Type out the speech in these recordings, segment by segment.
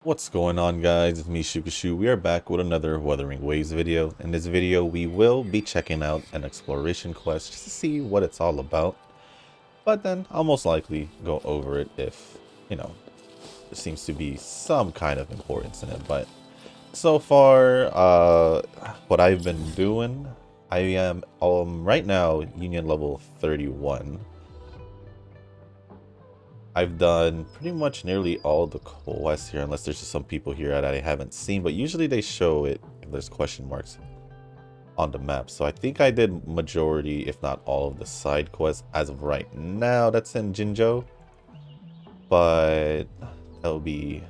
What's going on, guys? It's me, Shukashu. We are back with another Wuthering Waves video. In this video, we will be checking out an exploration quest just to see what it's all about. But then I'll most likely go over it if, you know, there seems to be some kind of importance in it. But so far, what I've been doing, I am right now Union level 31. I've done pretty much nearly all the quests here, unless there's just some people here that I haven't seen, but usually they show it if there's question marks on the map. So I think I did majority, if not all, of the side quests as of right now. That's in Jinzhou, but that'll be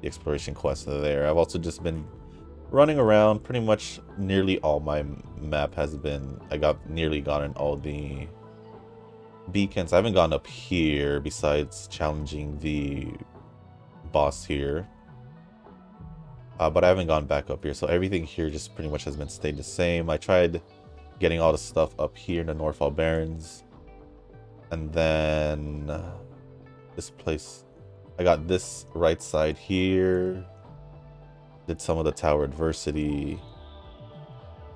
the exploration quest there. I've also just been running around. Pretty much nearly all my map has been, I got nearly gotten all the beacons. I haven't gone up here besides challenging the boss here, but I haven't gone back up here, so everything here just pretty much has been stayed the same. I tried getting all the stuff up here in the Northfall Barrens, and then this place, I got this right side here, did some of the tower adversity.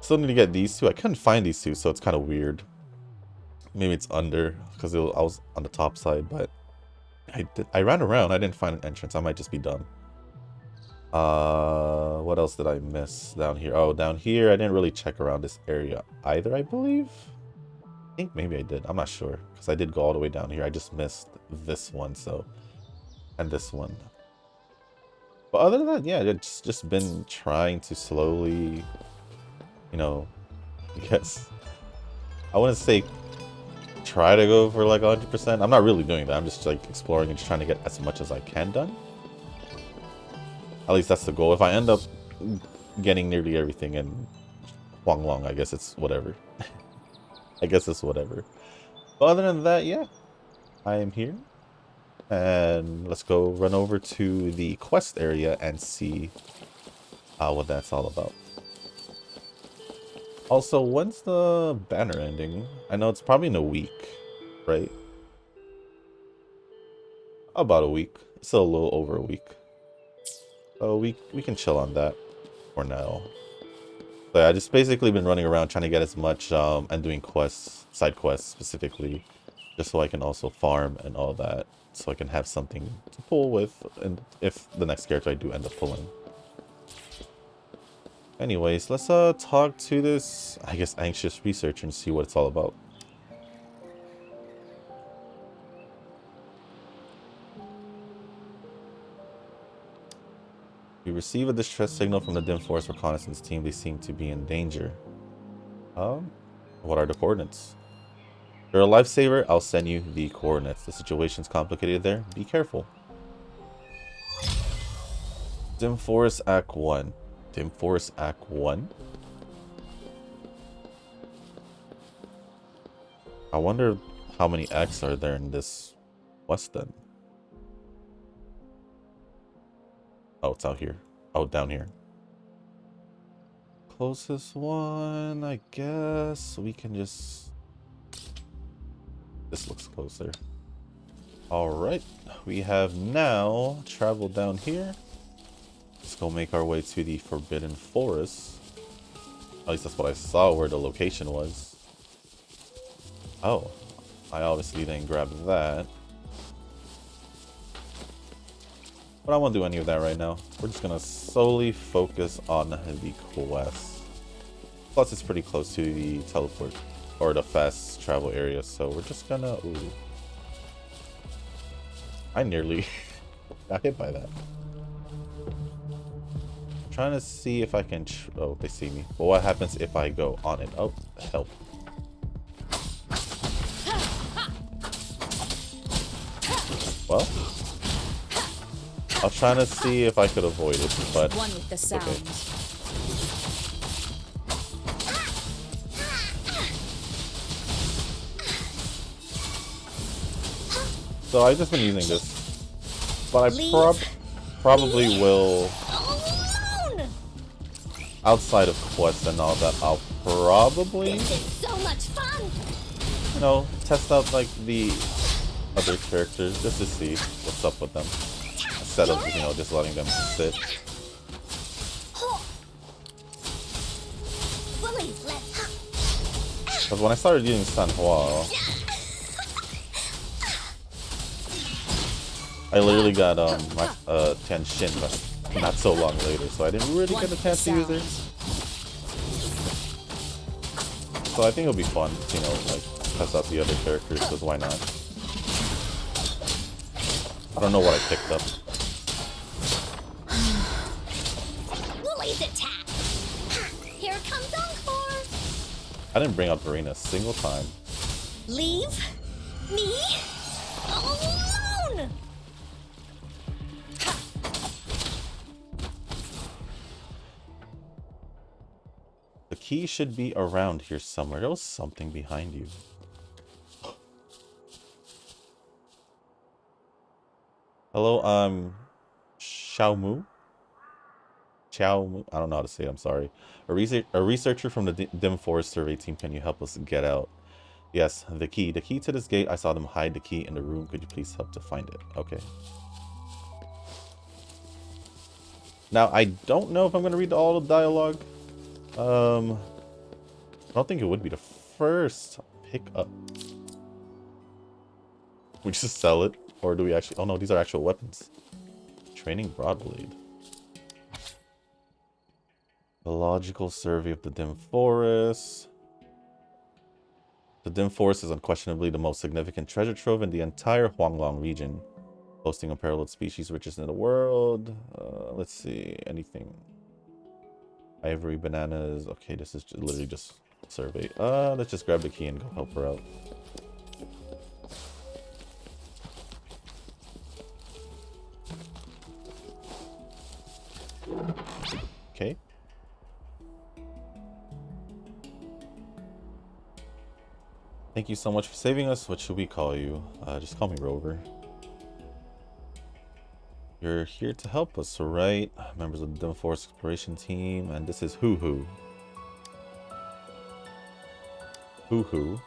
Still need to get these two. I couldn't find these two, so it's kind of weird. Maybe it's under, because I was on the top side, but I ran around. I didn't find an entrance. I might just be dumb. What else did I miss down here? Oh, down here, I didn't really check around this area either, I believe. I think maybe I did. I'm not sure, because I did go all the way down here. I just missed this one, so, and this one. But other than that, yeah, it's just been trying to slowly, you know, I guess, I wouldn't say try to go for like 100%. I'm not really doing that. I'm just like exploring and just trying to get as much as I can done. At least that's the goal. If I end up getting nearly everything in Huanglong, I guess it's whatever. I guess it's whatever. But other than that, yeah, I am here. And let's go run over to the quest area and see what that's all about. Also, when's the banner ending? I know it's probably in a week, right? About a week. Still a little over a week. So we can chill on that for now. So yeah, I just basically been running around trying to get as much and doing quests, side quests specifically, just so I can also farm and all that, so I can have something to pull with, and if the next character I do end up pulling. Anyways, let's talk to this, I guess, anxious researcher and see what it's all about. We receive a distress signal from the Dim Forest reconnaissance team. They seem to be in danger. What are the coordinates? You're a lifesaver. I'll send you the coordinates. The situation's complicated there. Be careful. Dim Forest Act 1. Dim Forest Act 1. I wonder how many acts are there in this quest then. Oh, it's out here. Oh, down here. Closest one, I guess we can just... This looks closer. Alright, we have now traveled down here. Let's go make our way to the Forbidden Forest. At least that's what I saw where the location was. Oh, I obviously didn't grab that. But I won't do any of that right now. We're just gonna solely focus on the quest. Plus it's pretty close to the teleport, or the fast travel area, so we're just gonna... Ooh. I nearly got hit by that. Trying to see if I can oh, they see me. But what happens if I go on it? Oh, help. Well, I was trying to see if I could avoid it, but one with the sound. Okay. So I've just been using this, but I probably will outside of quests and all that, I'll probably, This is so much fun. you know, test out like the other characters just to see what's up with them instead of, you know, just letting them sit. Bullies, let's hop. Because when I started using Sanhua, I literally got my Tenshin not so long later, so I didn't really get a chance to use her. So I think it'll be fun to, you know, like test out the other characters, because why not? I don't know what I picked up. Bullies attack. Here comes Encore. I didn't bring up Arena a single time. Leave me alone. The key should be around here somewhere. There was something behind you. Hello, Xiaomu? Xiaomu? I don't know how to say it, I'm sorry. A researcher from the Dim Forest survey team, can you help us get out? Yes, the key. The key to this gate, I saw them hide the key in the room. Could you please help to find it? Okay. Now, I don't know if I'm going to read all the dialogue. I don't think it would be the first pick up. We just sell it, or do we actually? Oh no, these are actual weapons. Training Broadblade. A logical survey of the Dim Forest. The Dim Forest is unquestionably the most significant treasure trove in the entire Huanglong region, boasting unparalleled species richest in the world. Let's see, anything. Ivory, bananas. Okay, this is literally just survey. Let's just grab the key and go help her out. Okay. Thank you so much for saving us. What should we call you? Just call me Rover. You're here to help us, right? Members of the Dim Forest Exploration Team, and this is Hoo Hoo. Hoo Hoo.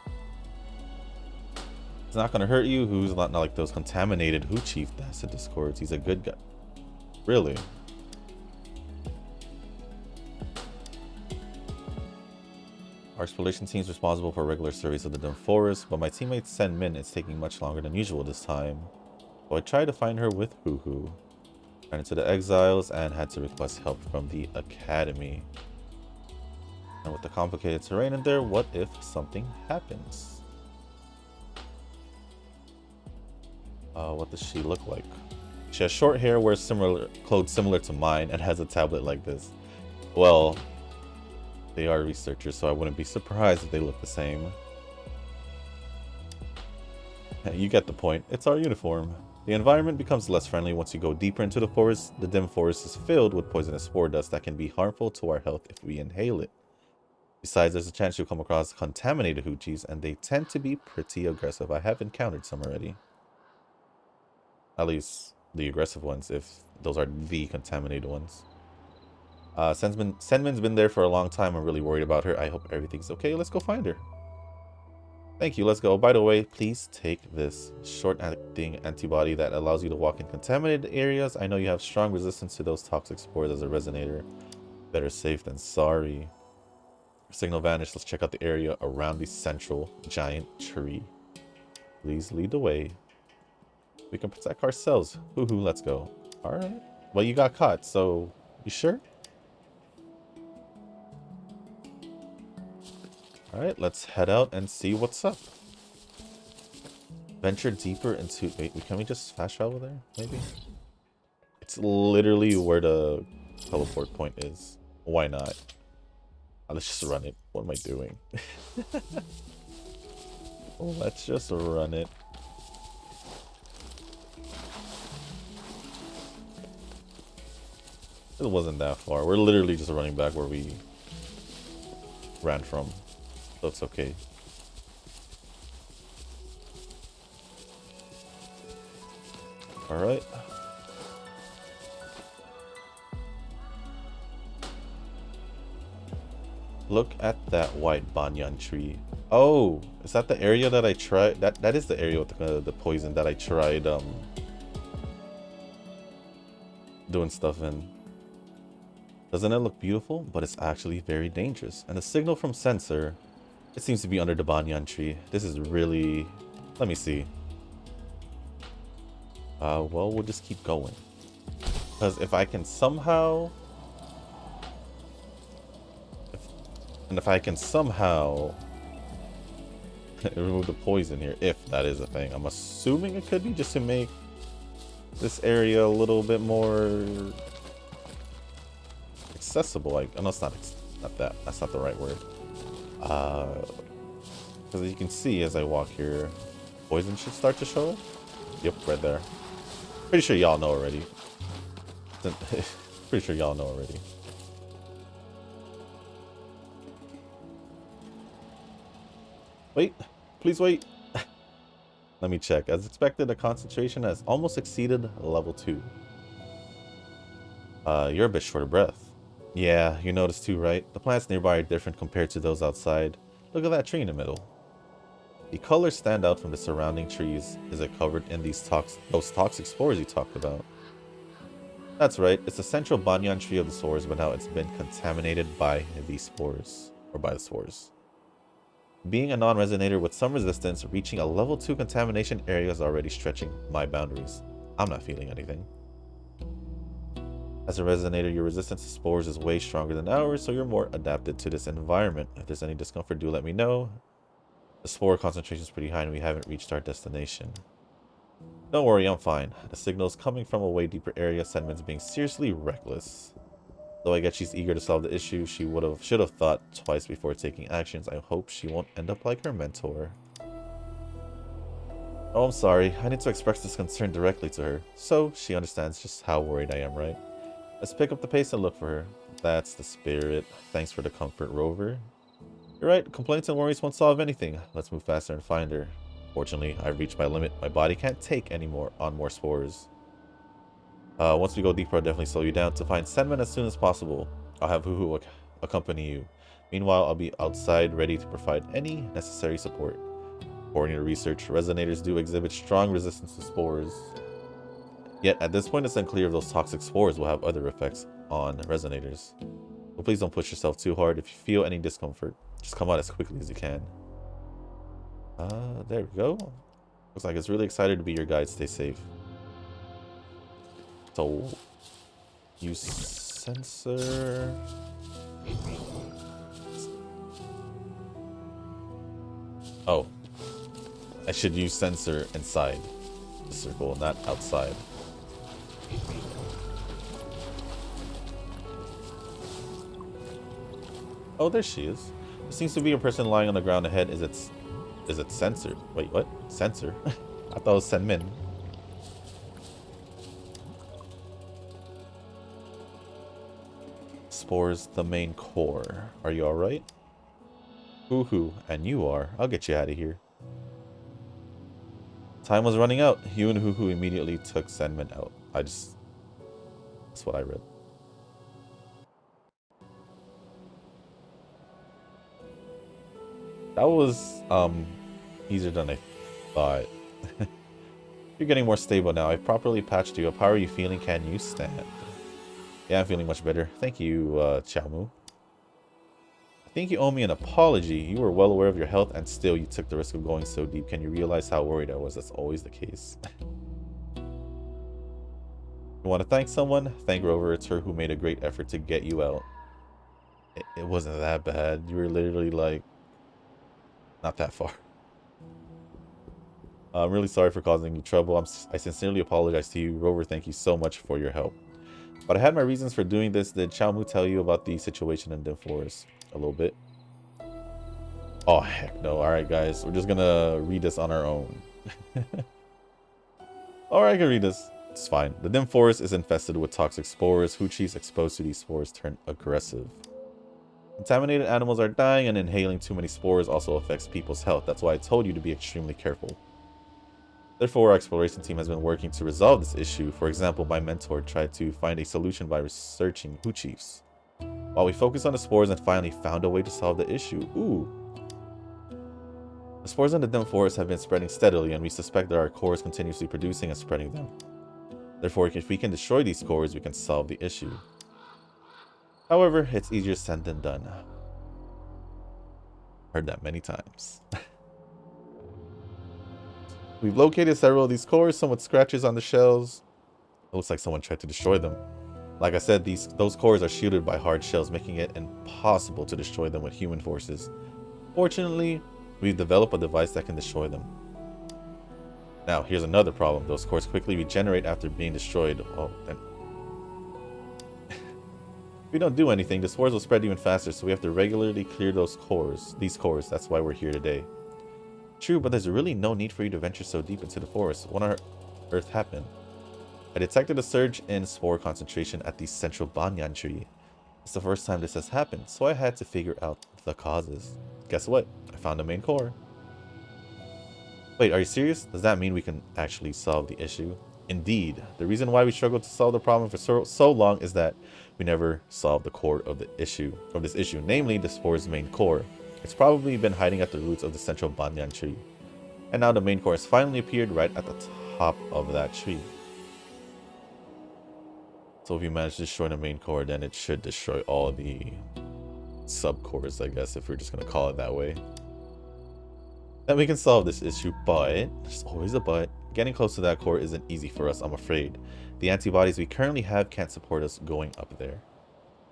It's not gonna hurt you. Who's not like those contaminated Hoo Chief Acid Discords. He's a good guy. Really? Our exploration team is responsible for regular surveys of the Dim Forest, but my teammate Sen Min is taking much longer than usual this time. So I tried to find her with Hoo Hoo. Ran into the exiles and had to request help from the academy. And with the complicated terrain in there, what if something happens? What does she look like? She has short hair, wears clothes similar to mine, and has a tablet like this. Well, they are researchers, so I wouldn't be surprised if they look the same. You get the point. It's our uniform. The environment becomes less friendly once you go deeper into the forest. The Dim Forest is filled with poisonous spore dust that can be harmful to our health if we inhale it. Besides, there's a chance you'll come across contaminated hoochies, and they tend to be pretty aggressive. I have encountered some already. At least the aggressive ones, if those are the contaminated ones. Senmin's been there for a long time. I'm really worried about her. I hope everything's okay. Let's go find her. Thank you. Let's go. By the way, please take this short-acting antibody that allows you to walk in contaminated areas. I know you have strong resistance to those toxic spores as a resonator. Better safe than sorry. Signal vanished. Let's check out the area around the central giant tree. Please lead the way. We can protect ourselves. Hoo-hoo, let's go. Alright. Well, you got caught, so you sure? Alright, let's head out and see what's up. Venture deeper into... Wait, can we just fast travel there? Maybe? It's literally where the teleport point is. Why not? Let's just run it. What am I doing? Let's just run it. It wasn't that far. We're literally just running back where we ran from. So it's okay. Alright. Look at that white banyan tree. Oh, is that the area that I tried? That is the area with the poison that I tried doing stuff in. Doesn't it look beautiful? But it's actually very dangerous. And the signal from sensor, it seems to be under the banyan tree. This is really... Let me see. Well, we'll just keep going. Because if I can somehow... If I can somehow remove the poison here, if that is a thing. I'm assuming it could be just to make this area a little bit more accessible. Like, oh, no, it's not that. That's not the right word. Because as you can see as I walk here, poison should start to show. Yep, right there. Pretty sure y'all know already. Pretty sure y'all know already. Wait, please wait. Let me check. As expected, the concentration has almost exceeded level 2. You're a bit short of breath. Yeah, you noticed too, right? The plants nearby are different compared to those outside. Look at that tree in the middle. The colors stand out from the surrounding trees. Is it covered in those toxic spores you talked about? That's right. It's the central banyan tree of the spores, but now it's been contaminated by these spores, or by the spores. Being a non-resonator with some resistance, reaching a level 2 contamination area is already stretching my boundaries. I'm not feeling anything. As a resonator, your resistance to spores is way stronger than ours, so you're more adapted to this environment. If there's any discomfort, do let me know. The spore concentration is pretty high and we haven't reached our destination. Don't worry, I'm fine. The signal is coming from a way deeper area. Sandman's being seriously reckless. Though I get she's eager to solve the issue, she should have thought twice before taking actions. I hope she won't end up like her mentor. Oh, I'm sorry. I need to express this concern directly to her, so she understands just how worried I am, right? Let's pick up the pace and look for her. That's the spirit. Thanks for the comfort, Rover. You're right. Complaints and worries won't solve anything. Let's move faster and find her. Fortunately, I've reached my limit. My body can't take any more spores. Once we go deeper, I'll definitely slow you down to find Sandman as soon as possible. I'll have Hoo-Hoo accompany you. Meanwhile, I'll be outside ready to provide any necessary support. According to research, resonators do exhibit strong resistance to spores. Yet, at this point, it's unclear if those toxic spores will have other effects on resonators. So please don't push yourself too hard. If you feel any discomfort, just come out as quickly as you can. There we go. Looks like it's really excited to be your guide. Stay safe. So, use sensor. Oh, I should use sensor inside the circle, not outside. Oh, there she is. There seems to be a person lying on the ground ahead. Is it sensor? Wait, what? Sensor? I thought it was Senmin. Spores the main core. Are you alright? Hoo-hoo, and you are. I'll get you out of here. Time was running out. You and Hoo-Hoo immediately took Sandman out. That's what I read. That was easier than I thought. You're getting more stable now. I've properly patched you up. How are you feeling? Can you stand? Yeah, I'm feeling much better. Thank you, Xiaomu. I think you owe me an apology. You were well aware of your health and still you took the risk of going so deep. Can you realize how worried I was? That's always the case. You want to thank someone? Thank Rover. It's her who made a great effort to get you out. It wasn't that bad. You were literally like not that far. I'm really sorry for causing you trouble. I sincerely apologize to you. Rover, thank you so much for your help. But I had my reasons for doing this. Did Xiaomu tell you about the situation in the forest? A little bit. Oh, heck no. Alright, guys. We're just gonna read this on our own. Alright, I can read this. It's fine. The dim forest is infested with toxic spores. Hoochies exposed to these spores turn aggressive. Contaminated animals are dying, and inhaling too many spores also affects people's health. That's why I told you to be extremely careful. Therefore, our exploration team has been working to resolve this issue. For example, my mentor tried to find a solution by researching Hoochies. while we focused on the spores and finally found a way to solve the issue. Ooh. The spores in the dim forest have been spreading steadily, and we suspect that our core is continuously producing and spreading them. Therefore, if we can destroy these cores, we can solve the issue. However, it's easier said than done. Heard that many times. We've located several of these cores, some with scratches on the shells. It looks like someone tried to destroy them. Like I said, those cores are shielded by hard shells, making it impossible to destroy them with human forces. Fortunately, we've developed a device that can destroy them. Now, here's another problem. Those cores quickly regenerate after being destroyed. Oh, then. If we don't do anything, the spores will spread even faster, so we have to regularly clear these cores. That's why we're here today. True, but there's really no need for you to venture so deep into the forest. What on earth happened? I detected a surge in spore concentration at the central banyan tree. It's the first time this has happened, so I had to figure out the causes. Guess what? I found the main core. Wait, are you serious? Does that mean we can actually solve the issue? Indeed. The reason why we struggled to solve the problem for so long is that we never solved the core of this issue, namely the spore's main core. It's probably been hiding at the roots of the central banyan tree. And now the main core has finally appeared right at the top of that tree. So if you manage to destroy the main core, then it should destroy all the sub-cores, I guess, if we're just going to call it that way. Then we can solve this issue, but there's always a but. Getting close to that core isn't easy for us, I'm afraid. The antibodies we currently have can't support us going up there.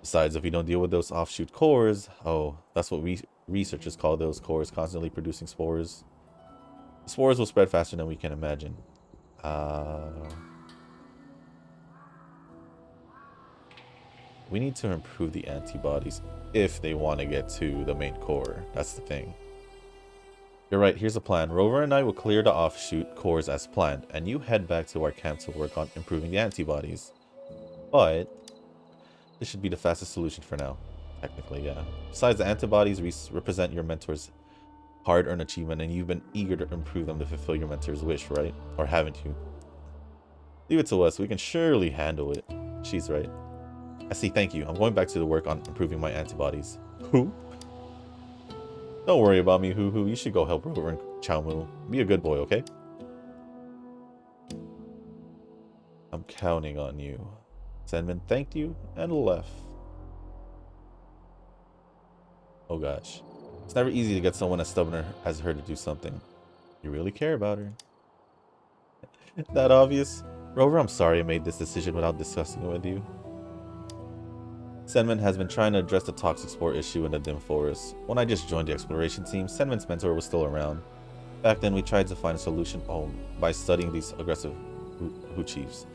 Besides, if we don't deal with those offshoot cores, oh, that's what researchers call those cores, constantly producing spores. The spores will spread faster than we can imagine. We need to improve the antibodies if they want to get to the main core. That's the thing. You're right, here's a plan. Rover and I will clear the offshoot cores as planned, and you head back to our camp to work on improving the antibodies. But this should be the fastest solution for now. Technically, yeah. Besides, the antibodies represent your mentor's hard-earned achievement, and you've been eager to improve them to fulfill your mentor's wish, right? Or haven't you? Leave it to us. We can surely handle it. She's right. I see, thank you. I'm going back to the work on improving my antibodies. Who? Don't worry about me, Hoo-Hoo. You should go help Rover and Chowmu. Be a good boy, okay? I'm counting on you. Senman thanked you and left. Oh gosh. It's never easy to get someone as stubborn as her to do something. You really care about her. That obvious? Rover, I'm sorry I made this decision without discussing it with you. Senman has been trying to address the toxic spore issue in the dim forest. When I just joined the exploration team, Senman's mentor was still around. Back then, we tried to find a solution by studying these aggressive Hu chiefs.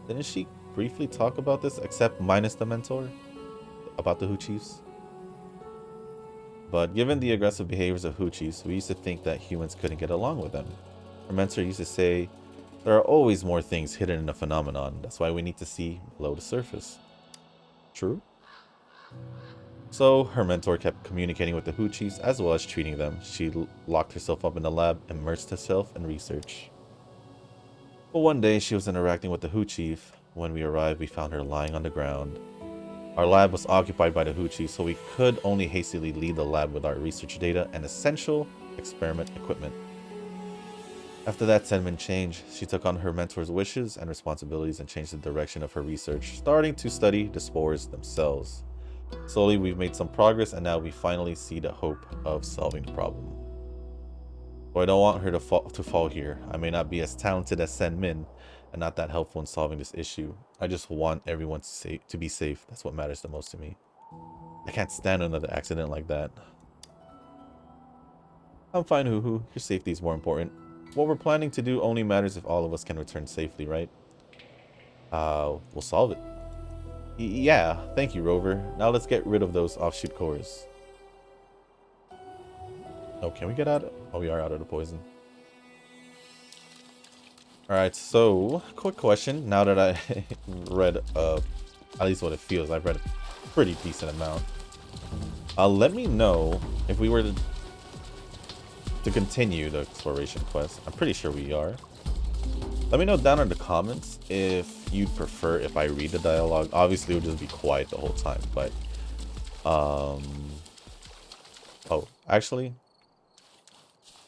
Didn't she briefly talk about this, except minus the mentor? About the Hu chiefs? But given the aggressive behaviors of Hu chiefs, we used to think that humans couldn't get along with them. Our mentor used to say, there are always more things hidden in a phenomenon. That's why we need to see below the surface. True? So her mentor kept communicating with the Hu chiefs as well as treating them. She locked herself up in the lab, immersed herself in research. But one day she was interacting with the Hu chief. When we arrived, we found her lying on the ground. Our lab was occupied by the Hu chief, so we could only hastily leave the lab with our research data and essential experiment equipment. After that, Senman changed. She took on her mentor's wishes and responsibilities and changed the direction of her research, starting to study the spores themselves. Slowly, we've made some progress, and now we finally see the hope of solving the problem. But I don't want her to fall here. I may not be as talented as Senmin, and not that helpful in solving this issue. I just want everyone to be safe. That's what matters the most to me. I can't stand another accident like that. I'm fine, Hoo-Hoo. Your safety is more important. What we're planning to do only matters if all of us can return safely, right? We'll solve it. Yeah, thank you, Rover. Now let's get rid of those offshoot cores. Oh, can we get out? Oh, we are out of the poison. Alright, so, quick question. Now that I read, at least what it feels, I've read a pretty decent amount. Let me know if we were to continue the exploration quest. I'm pretty sure we are. Let me know down in the comments if you'd prefer if I read the dialogue. Obviously, it would just be quiet the whole time, but Oh, actually,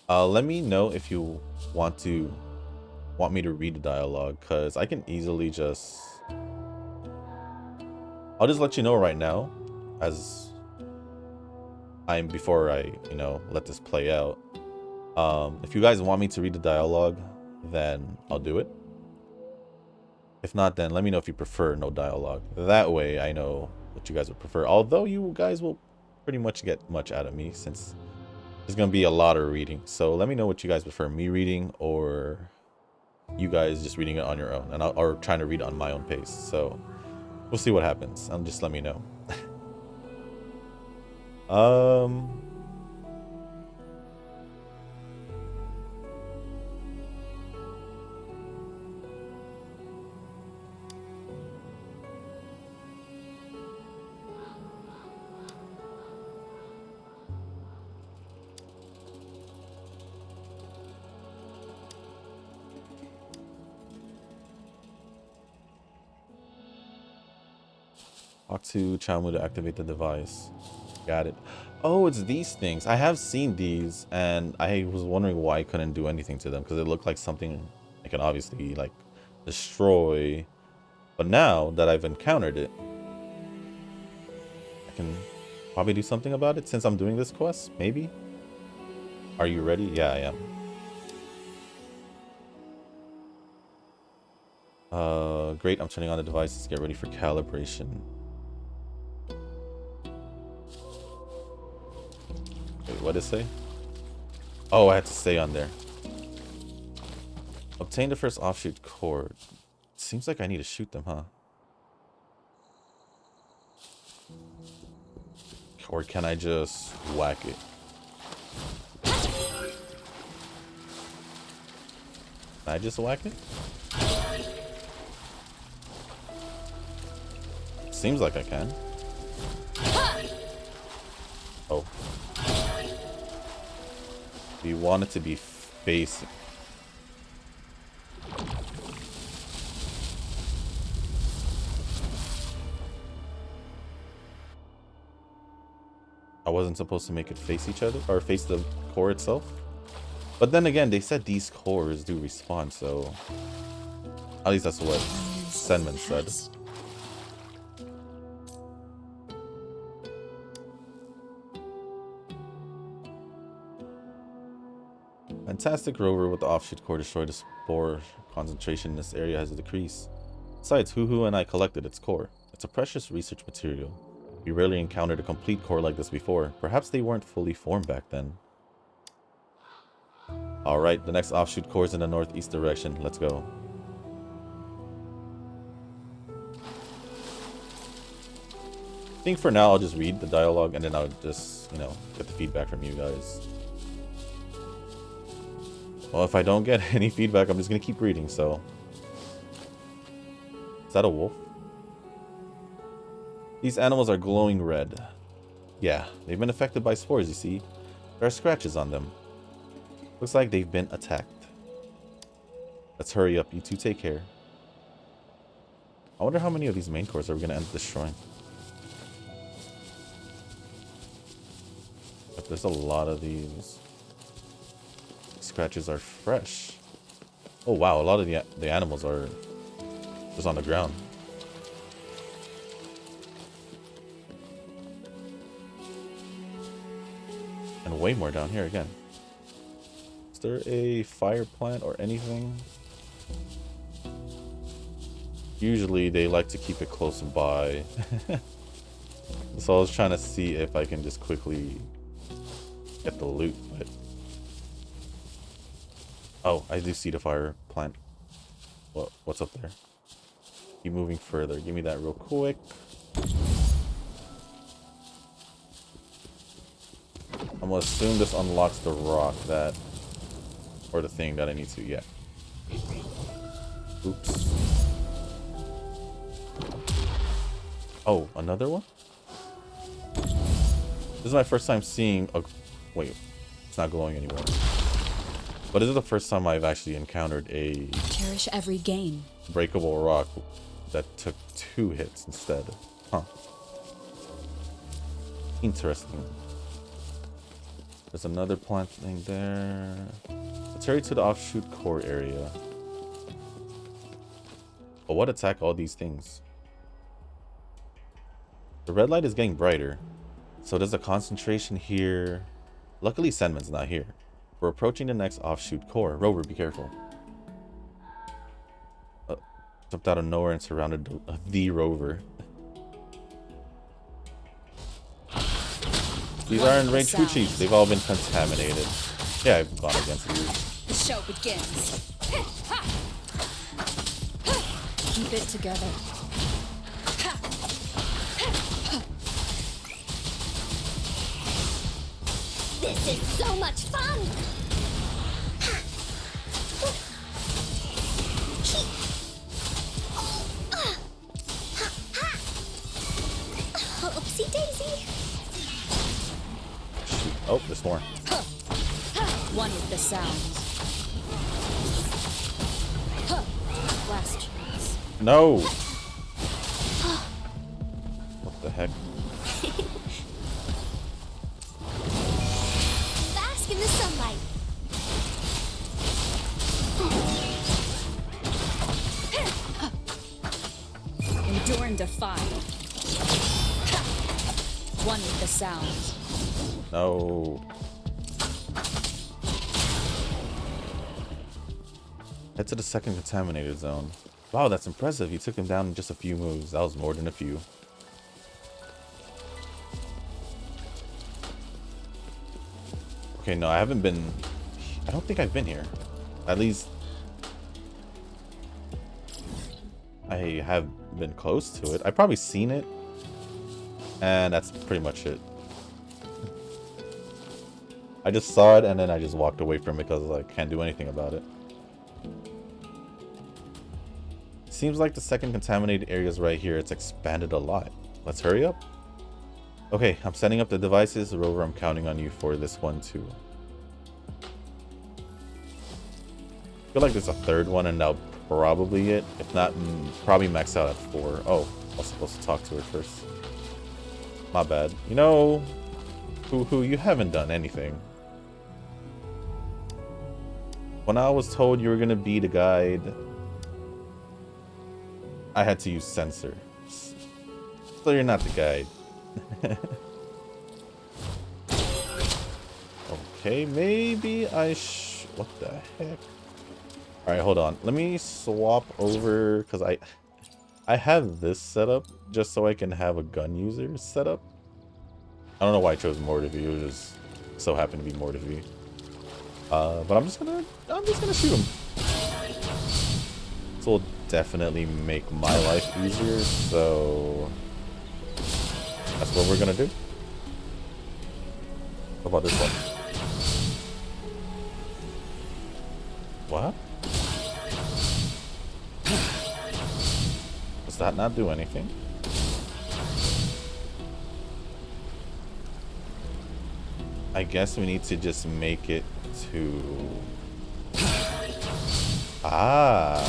let me know if you want me to read the dialogue, because I can easily just... I'll just let you know right now, as before I, let this play out. If you guys want me to read the dialogue, then I'll do it. If not, then let me know if you prefer no dialogue. That way I know what you guys would prefer. Although you guys will pretty much get much out of me, since there's going to be a lot of reading. So let me know what you guys prefer, me reading or you guys just reading it on your own, or trying to read it on my own pace. So we'll see what happens. Just let me know. Talk to Chamu to activate the device. Got it. Oh, it's these things. I have seen these, and I was wondering why I couldn't do anything to them, because it looked like something I can obviously, like, destroy. But now that I've encountered it, I can probably do something about it since I'm doing this quest, maybe? Are you ready? Yeah, I am. Great, I'm turning on the devices. Get ready for calibration. Wait, what did it say? Oh, I had to stay on there. Obtain the first offshoot core. Seems like I need to shoot them, huh? Or can I just whack it? Can I just whack it? Seems like I can. Oh. We want it to be facing. I wasn't supposed to make it face each other, or face the core itself. But then again, they said these cores do respawn, so at least that's what Senman said. Fantastic, Rover. With the offshoot core destroyed, the spore concentration in this area has decreased. Besides, Hoo and I collected its core. It's a precious research material. We rarely encountered a complete core like this before. Perhaps they weren't fully formed back then. Alright, the next offshoot core is in the northeast direction. Let's go. I think for now I'll just read the dialogue and then I'll just, get the feedback from you guys. Well, if I don't get any feedback, I'm just gonna keep reading, so. Is that a wolf? These animals are glowing red. Yeah, they've been affected by spores, you see. There are scratches on them. Looks like they've been attacked. Let's hurry up, you two take care. I wonder how many of these main cores are we gonna end up destroying. But there's a lot of these. Scratches are fresh. Oh wow, a lot of the animals are just on the ground. And way more down here again. Is there a fire plant or anything? Usually they like to keep it close by. So I was trying to see if I can just quickly get the loot, but oh, I do see the fire plant. What's up there? Keep moving further. Give me that real quick. I'm gonna assume this unlocks the rock or the thing that I need to get. Oops. Oh, another one? This is my first time seeing a... Wait, it's not glowing anymore. But this is the first time I've actually encountered a... Cherish every gain. Breakable rock that took 2 hits instead. Huh. Interesting. There's another plant thing there. Let's hurry to the offshoot core area. But what attack all these things? The red light is getting brighter. So there's a concentration here. Luckily, Sandman's not here. We're approaching the next offshoot core. Rover, be careful. Jumped out of nowhere and surrounded the Rover. These aren't range Hoochies. They've all been contaminated. Yeah, I've gone against these. The show begins. Keep it together. This is so much fun! Oopsie daisy! Shoot. Oh, there's more. One with the sounds. Last chance. No! What the heck? Bask in the sunlight! Endure and defy. One with the sounds. No. Head to the second contaminated zone. Wow, that's impressive. You took him down in just a few moves. That was more than a few. Okay, no, I haven't been... I don't think I've been here. At least... I have been close to it. I've probably seen it. And that's pretty much it. I just saw it and then I just walked away from it because I can't do anything about it. Seems like the second contaminated area is right here. It's expanded a lot. Let's hurry up. Okay, I'm setting up the devices. Rover, I'm counting on you for this one too. I feel like there's a third one and that'll probably it. If not, probably max out at 4. Oh, I was supposed to talk to her first. My bad. You know, Hoo-Hoo, you haven't done anything. When I was told you were gonna be the guide, I had to use sensors. So you're not the guide. Okay, maybe I what the heck? Alright, hold on. Let me swap over, because I have this set up just so I can have a gun user set up. I don't know why I chose Mortivy. It just so happened to be Mortivy. But I'm just gonna shoot him. This will definitely make my life easier, so that's what we're gonna do. How about this one? What? Does that not do anything? I guess we need to just make it to... Ah!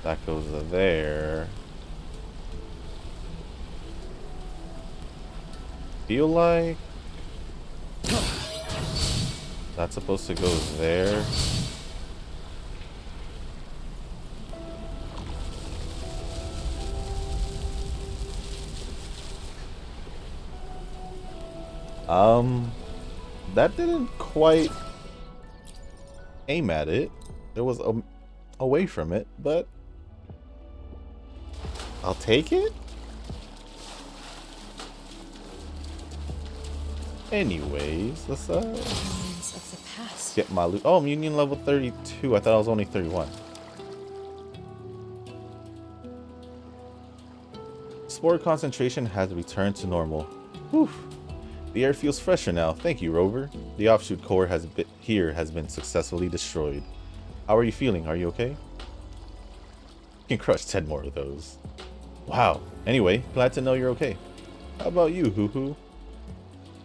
That goes there. Feel like... That's supposed to go there. That didn't quite aim at it. It was away from it, but I'll take it. Anyways, let's Remnants of the past. get my loot. Oh, I'm union level 32. I thought I was only 31. Spore concentration has returned to normal. Whew. The air feels fresher now. Thank you, Rover. The offshoot core has been successfully destroyed. How are you feeling? Are you okay? You can crush 10 more of those. Wow. Anyway, glad to know you're okay. How about you, Hoo-Hoo?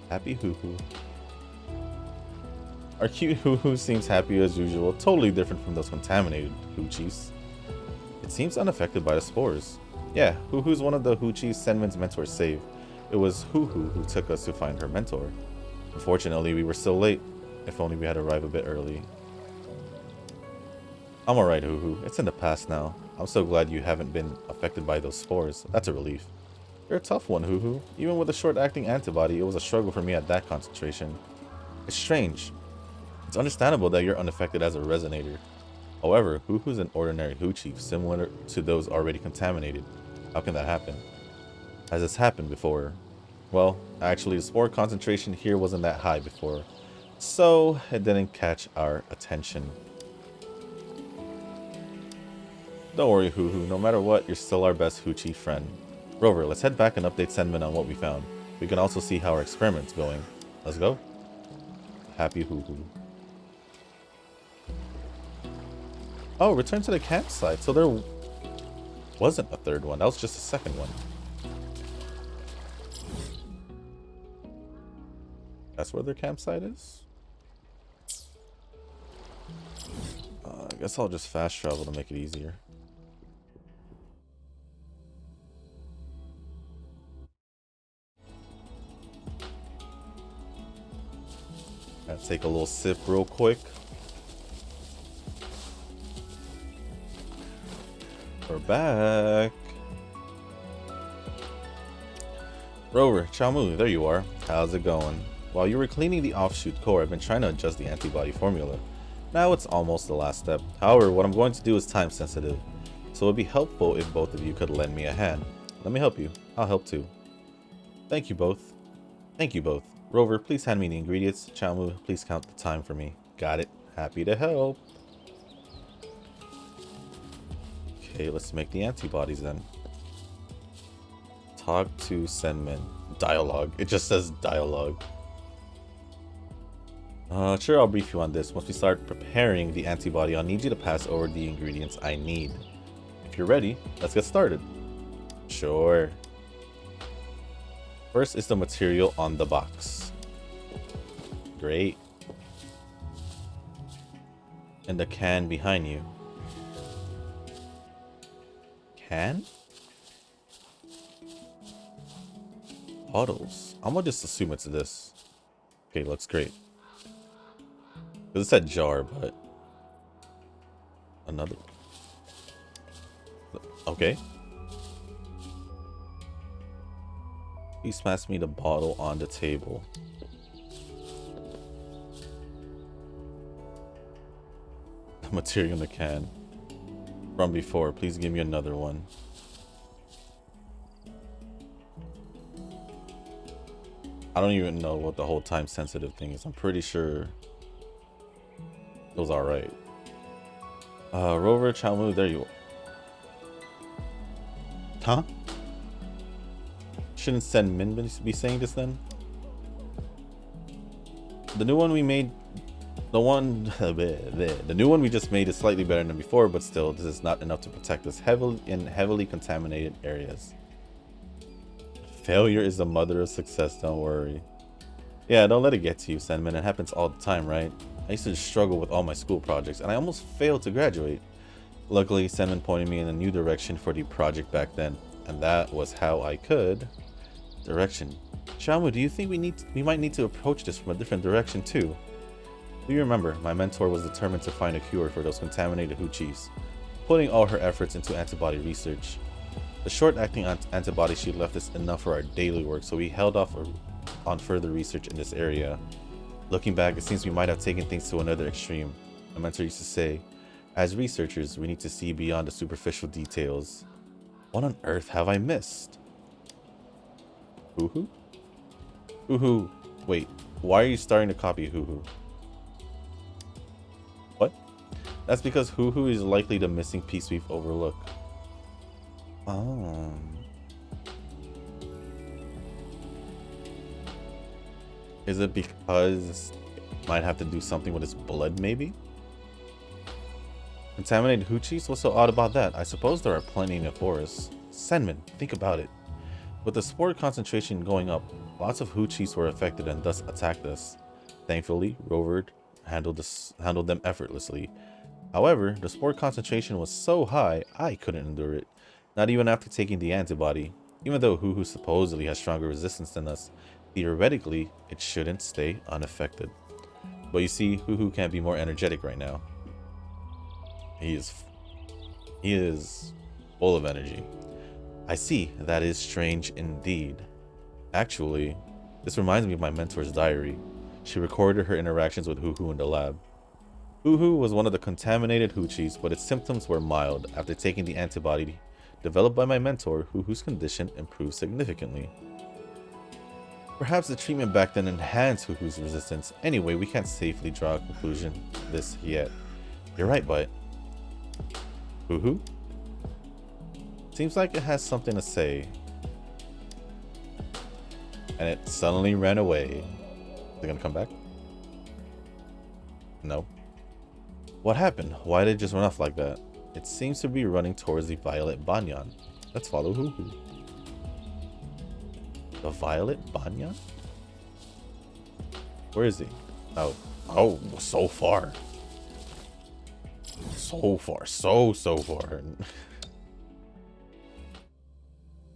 Happy Hoo-Hoo. Our cute Hoo-Hoo seems happy as usual, totally different from those contaminated Hoochies. It seems unaffected by the spores. Yeah, Hoo-Hoo's one of the Hoochies Senman's mentors saved. It was who took us to find her mentor. Unfortunately, we were still late. If only we had arrived a bit early. I'm alright, Hoo. It's in the past now. I'm so glad you haven't been affected by those spores. That's a relief. You're a tough one, Hoo. Even with a short-acting antibody, it was a struggle for me at that concentration. It's strange. It's understandable that you're unaffected as a resonator. However, Hoo's an ordinary Hoo chief, similar to those already contaminated. How can that happen? Has this happened before? Well, actually, the spore concentration here wasn't that high before, so it didn't catch our attention. Don't worry, Hoo. No matter what, you're still our best Hoo chief friend. Rover, let's head back and update Sandman on what we found. We can also see how our experiment's going. Let's go. Happy Hoo. Oh, return to the campsite. So there wasn't a third one. That was just a second one. That's where their campsite is? I guess I'll just fast travel to make it easier. Gotta take a little sip real quick. We're back. Rover, Chamu, there you are. How's it going? While you were cleaning the offshoot core, I've been trying to adjust the antibody formula. Now it's almost the last step. However, what I'm going to do is time sensitive, so it would be helpful if both of you could lend me a hand. Let me help you. I'll help too. Thank you both. Thank you both. Rover, please hand me the ingredients. Chamu, please count the time for me. Got it. Happy to help. Okay, let's make the antibodies then. Talk to Senmin. Dialogue. It just says dialogue. Sure, I'll brief you on this. Once we start preparing the antibody, I'll need you to pass over the ingredients I need. If you're ready, let's get started. Sure. First is the material on the box. Great. And the can behind you. Can? Bottles. I'm gonna just assume it's this. Okay, looks great. Because it said jar, but another. Okay. Please pass me the bottle on the table. The material in the can. From before, please give me another one. I don't even know what the whole time sensitive thing is. I'm pretty sure it was alright. Rover, Chamu, there you are. Huh? Shouldn't Sen Min be saying this then? The new one we made, the new one we just made is slightly better than before, but still, this is not enough to protect us heavily contaminated areas. Failure is the mother of success, don't worry. Yeah, don't let it get to you, Senmin. It happens all the time, right? I used to struggle with all my school projects, and I almost failed to graduate. Luckily, Senmin pointed me in a new direction for the project back then, and that was how I could. Direction. Shamu, do you think we might need to approach this from a different direction too? Do you remember, my mentor was determined to find a cure for those contaminated Hoo chiefs, putting all her efforts into antibody research. The short-acting antibody she left is enough for our daily work, so we held off on further research in this area. Looking back, it seems we might have taken things to another extreme. My mentor used to say, as researchers, we need to see beyond the superficial details. What on earth have I missed? Hoo-hoo? Hoo-hoo. Wait, why are you starting to copy Hoo-hoo? What? That's because Hoo-hoo is likely the missing piece we've overlooked. Oh. Is it because it might have to do something with his blood, maybe? Contaminated Hoo chiefs? What's so odd about that? I suppose there are plenty in the forest. Senmin, think about it. With the spore concentration going up, lots of Hoo chiefs were affected and thus attacked us. Thankfully, Rover handled them effortlessly. However, the spore concentration was so high, I couldn't endure it. Not even after taking the antibody. Even though Huhu supposedly has stronger resistance than us, theoretically, it shouldn't stay unaffected. But you see, Huhu can't be more energetic right now. He is full of energy. I see, that is strange indeed. Actually, this reminds me of my mentor's diary. She recorded her interactions with Huhu in the lab. Huhu was one of the contaminated Hoochies, but its symptoms were mild. After taking the antibody developed by my mentor, Huhu's condition improved significantly. Perhaps the treatment back then enhanced Huhu's resistance. Anyway, we can't safely draw a conclusion to this yet. You're right, but... Huhu? Seems like it has something to say. And it suddenly ran away. Is it gonna come back? No. What happened? Why did it just run off like that? It seems to be running towards the Violet Banyan. Let's follow Huhu. The Violet Banyan? Where is he? Oh. Oh, so far. So far. So far.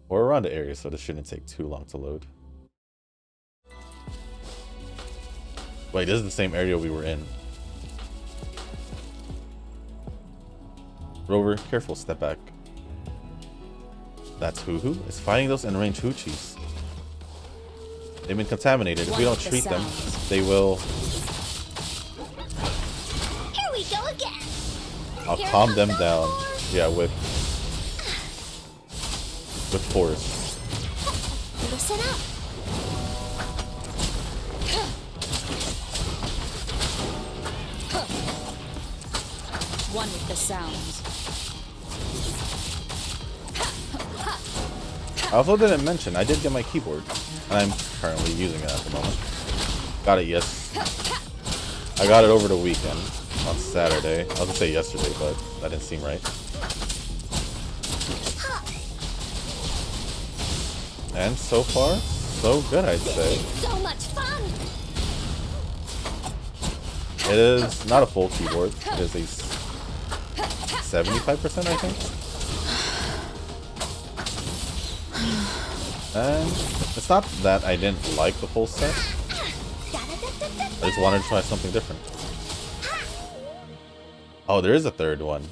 We're around the area, so this shouldn't take too long to load. Wait, this is the same area we were in. Rover, careful, step back. That's Huhu. It's fighting those enraged Hoochies. They've been contaminated. If we don't treat them, they will... Here we go again. I'll calm them down. Yeah, with force. Listen up. One with the sounds. I also didn't mention, I did get my keyboard. And I'm currently using it at the moment. Got it, yes. I got it over the weekend. On Saturday. I was gonna say yesterday, but that didn't seem right. And so far, so good, I'd say. So much fun. It is not a full keyboard. It is a 75%, I think. And it's not that I didn't like the full set. I just wanted to try something different. Oh, there is a third one.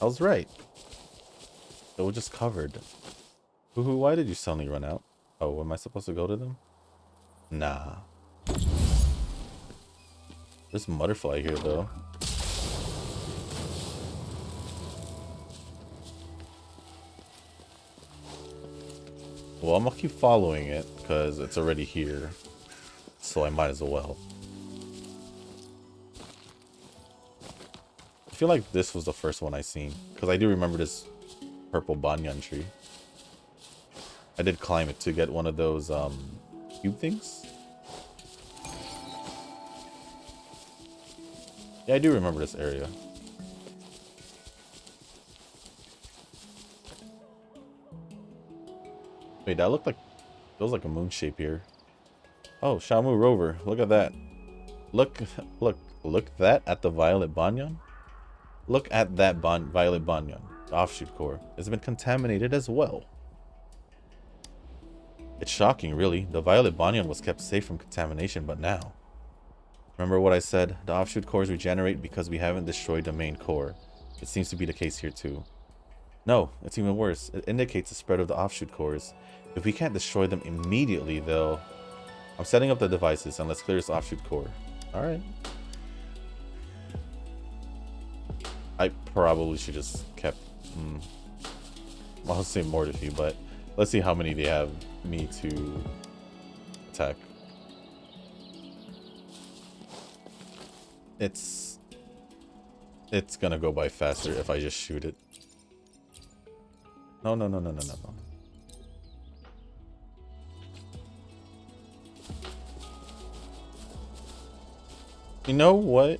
I was right. It was just covered. Huhu, why did you suddenly run out? Oh, am I supposed to go to them? Nah. There's a butterfly here, though. Well, I'm gonna keep following it, because it's already here. So I might as well. I feel like this was the first one I seen, because I do remember this purple banyan tree. I did climb it to get one of those cube things. Yeah, I do remember this area. Wait, that looked like it was like a moon shape here. Oh, Shamu Rover, look at that. Look that at the Violet Banyan. Look at that Violet Banyan, the offshoot core. It's been contaminated as well. It's shocking, really. The Violet Banyan was kept safe from contamination, but now... Remember what I said? The offshoot cores regenerate because we haven't destroyed the main core. It seems to be the case here too. No, it's even worse. It indicates the spread of the offshoot cores. If we can't destroy them immediately, they'll... I'm setting up the devices and let's clear this offshoot core. Alright. I probably should just kept... I'll say more to you, but let's see how many they have me to attack. It's gonna go by faster if I just shoot it. No. You know what?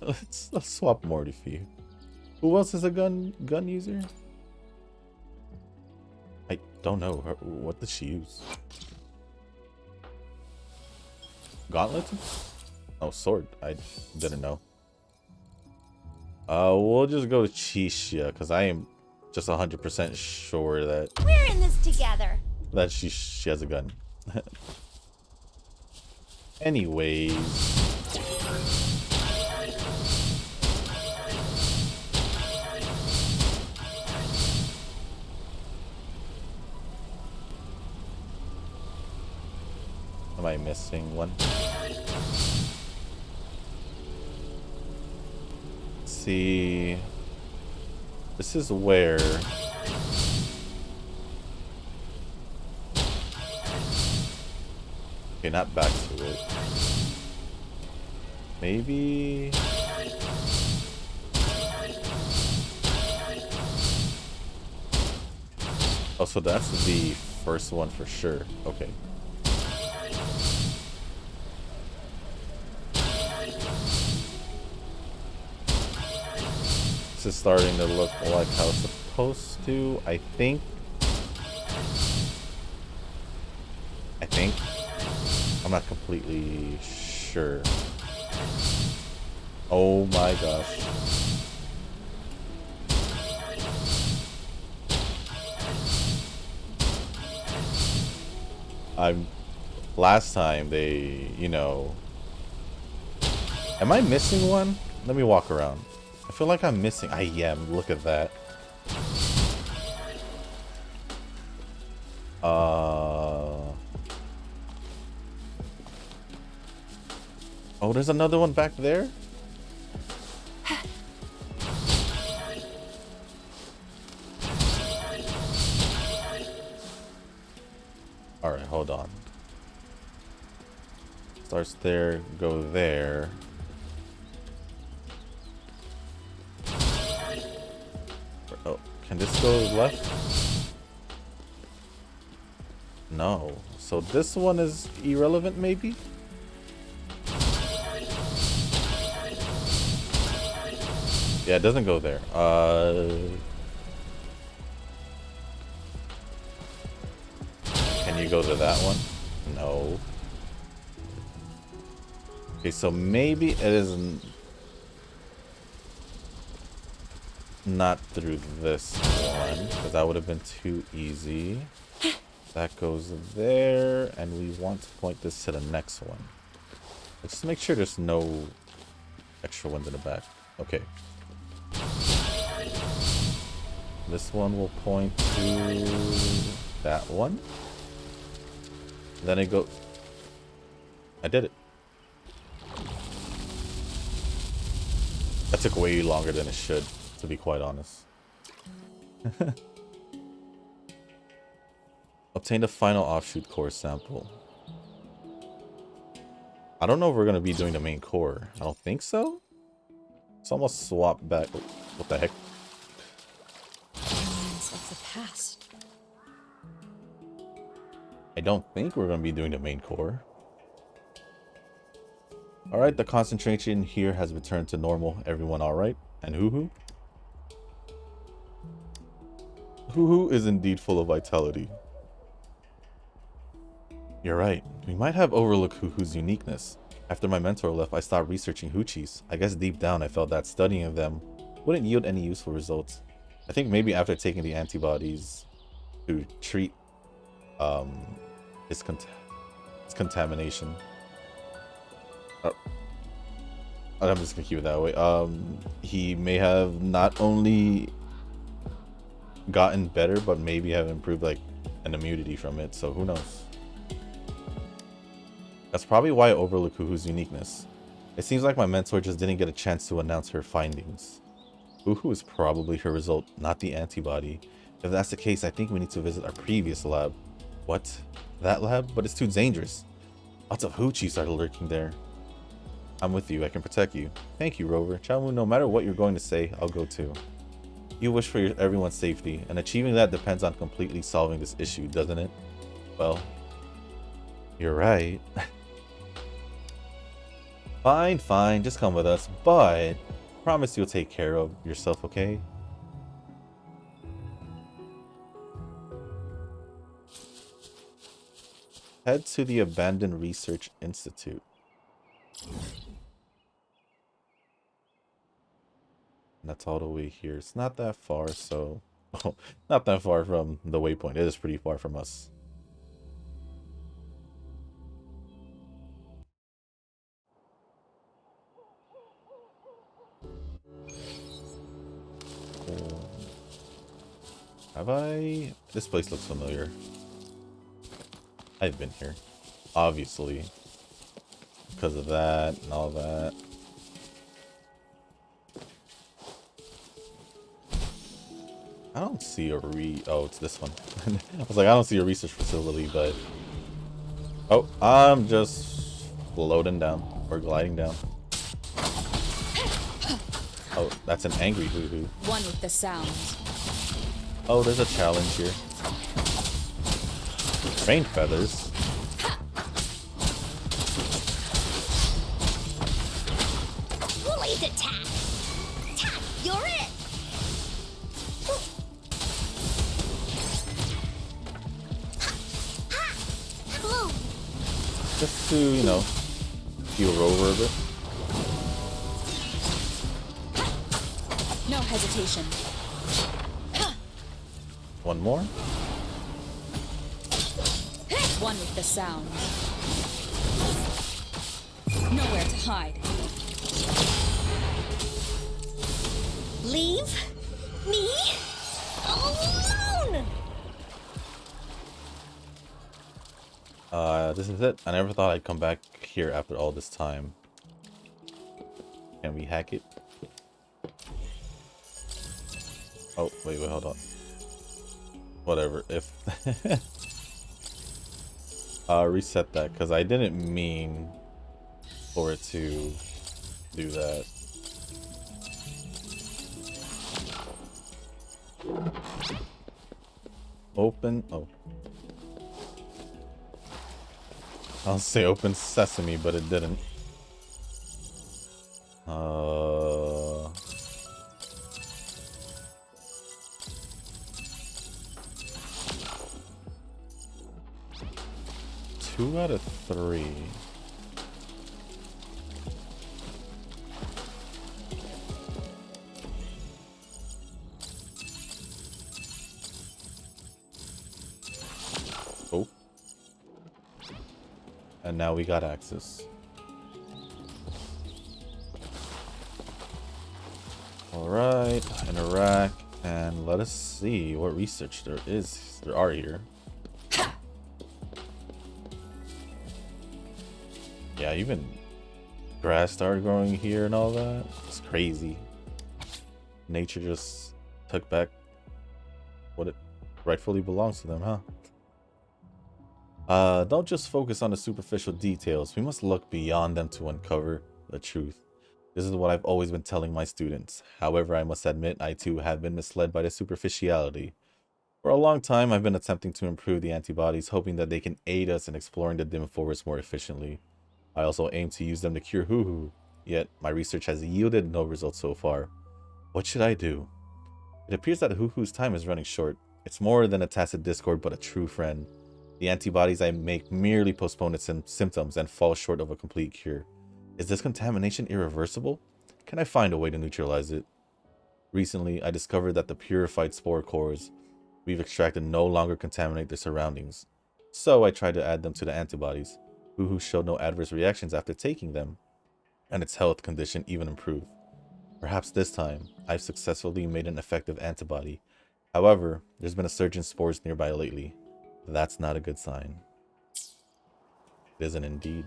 Let's swap Morty for you. Who else is a gun user? I don't know. What did she use? Gauntlet? Oh, sword. I didn't know. We'll just go to Chisha, because just 100% sure that We're in this together. she has a gun. Anyways. Am I missing one? Let's see. This is where okay, not back to it. Maybe oh, so that's the first one for sure. Okay. This is starting to look like how it's supposed to. I think. I'm not completely sure. Oh my gosh. Last time they, you know. Am I missing one? Let me walk around. I feel like I'm missing. I am. Look at that. Oh, there's another one back there? Alright, hold on. Starts there, go there. Oh, can this go left? No. So this one is irrelevant, maybe? Yeah, it doesn't go there. Can you go to that one? No. Okay, so maybe it isn't not through this one, because that would have been too easy. That goes there, and we want to point this to the next one. Let's just make sure there's no extra ones in the back. Okay. This one will point to that one. Then it go. I did it. That took way longer than it should, to be quite honest. Obtain the final offshoot core sample. I don't know if we're going to be doing the main core. I don't think so. It's almost swapped back. What the heck? Remnants of the past. I don't think we're going to be doing the main core. Alright, the concentration here has returned to normal. Everyone alright? And Hoo-Hoo? Hoo-Hoo is indeed full of vitality. You're right. We might have overlooked Hoo-Hoo's uniqueness. After my mentor left, I stopped researching Hoochies. I guess deep down I felt that studying them wouldn't yield any useful results. I think maybe after taking the antibodies to treat his contamination. I'm just gonna keep it that way. He may have not only gotten better, but maybe have improved like an immunity from it. So who knows? That's probably why I overlook Hoo-Hoo's uniqueness. It seems like my mentor just didn't get a chance to announce her findings. Hoo-Hoo is probably her result, not the antibody. If that's the case, I think we need to visit our previous lab. What? That lab? But it's too dangerous. Lots of Hoochies are lurking there. I'm with you. I can protect you. Thank you, Rover. Chamu, no matter what you're going to say, I'll go too. You wish for everyone's safety, and achieving that depends on completely solving this issue, doesn't it? Well, you're right. Fine, fine. Just come with us, but promise you'll take care of yourself, okay? Head to the Abandoned Research Institute. And that's all the way here. It's not that far, so Oh, not that far from the waypoint. It is pretty far from us. Have I? This place looks familiar. I've been here. Obviously. Because of that and all that. I don't see a oh, it's this one. I was like, I don't see a research facility, but... Oh, I'm just floating down. Or gliding down. Oh, that's an angry hoo-hoo. One with the sounds. Oh, there's a challenge here. Rain feathers. Bullies attack! Attack! You're it! Hello! Just to, you know, heal Rover a bit. No hesitation. One more. One with the sounds. Nowhere to hide. Leave me alone! This is it. I never thought I'd come back here after all this time. Can we hack it? Oh, wait, hold on. Whatever, if... reset that, because I didn't mean for it to do that. Open, oh. I'll say open sesame, but it didn't. Two out of three. Oh. And now we got access. Alright, interact, and let us see what research there are here. Yeah, even grass started growing here and all that. It's crazy. Nature just took back what it rightfully belongs to them, huh? Don't just focus on the superficial details. We must look beyond them to uncover the truth. This is what I've always been telling my students. However, I must admit I too have been misled by the superficiality. For a long time, I've been attempting to improve the antibodies, hoping that they can aid us in exploring the dim forest more efficiently. I also aim to use them to cure Hoo-Hoo, yet my research has yielded no results so far. What should I do? It appears that Hoo-Hoo's time is running short. It's more than a tacit discord, but a true friend. The antibodies I make merely postpone its symptoms and fall short of a complete cure. Is this contamination irreversible? Can I find a way to neutralize it? Recently, I discovered that the purified spore cores we've extracted no longer contaminate their surroundings. So I tried to add them to the antibodies. Hoo-Hoo showed no adverse reactions after taking them, and its health condition even improved. Perhaps this time, I've successfully made an effective antibody. However, there's been a surge in spores nearby lately. That's not a good sign. It isn't indeed.